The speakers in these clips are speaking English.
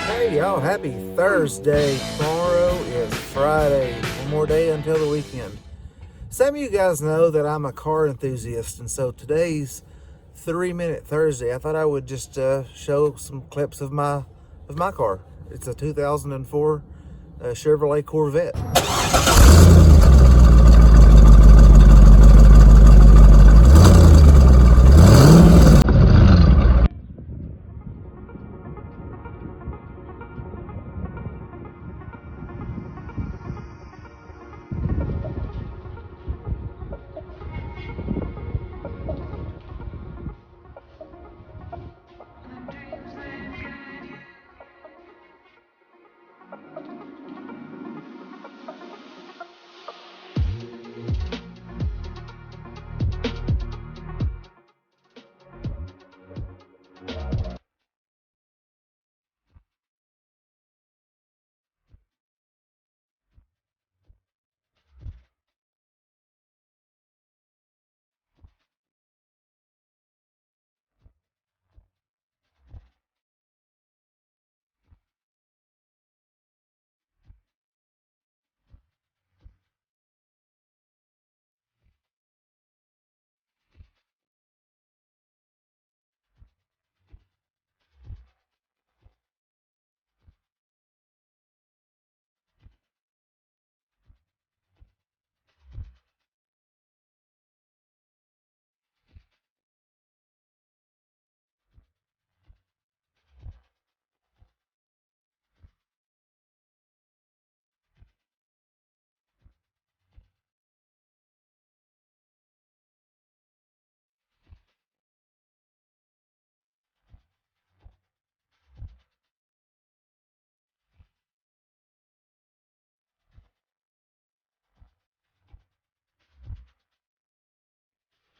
Hey y'all, happy Thursday. Tomorrow is Friday. One more day until the weekend. Some of you guys know that I'm a car enthusiast, and so today's 3-minute Thursday, I thought I would just show some clips of my car. It's a 2004 Chevrolet Corvette.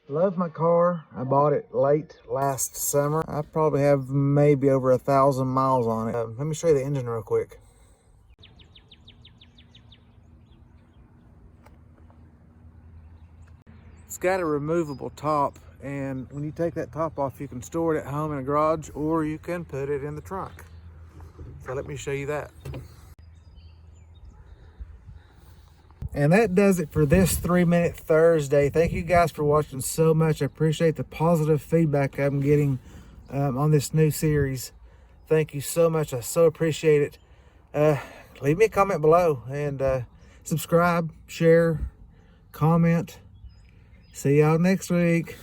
Love my car. I bought it late last summer. I probably have maybe over 1,000 miles on it. Let me show you the engine real quick. It's got a removable top, and when you take that top off, you can store it at home in a garage, or you can put it in the trunk. So let me show you that. And that does it for this 3-minute Thursday. Thank you guys for watching so much. I appreciate the positive feedback I'm getting on this new series. Thank you so much. I so appreciate it. Leave me a comment below and subscribe, share, comment. See y'all next week.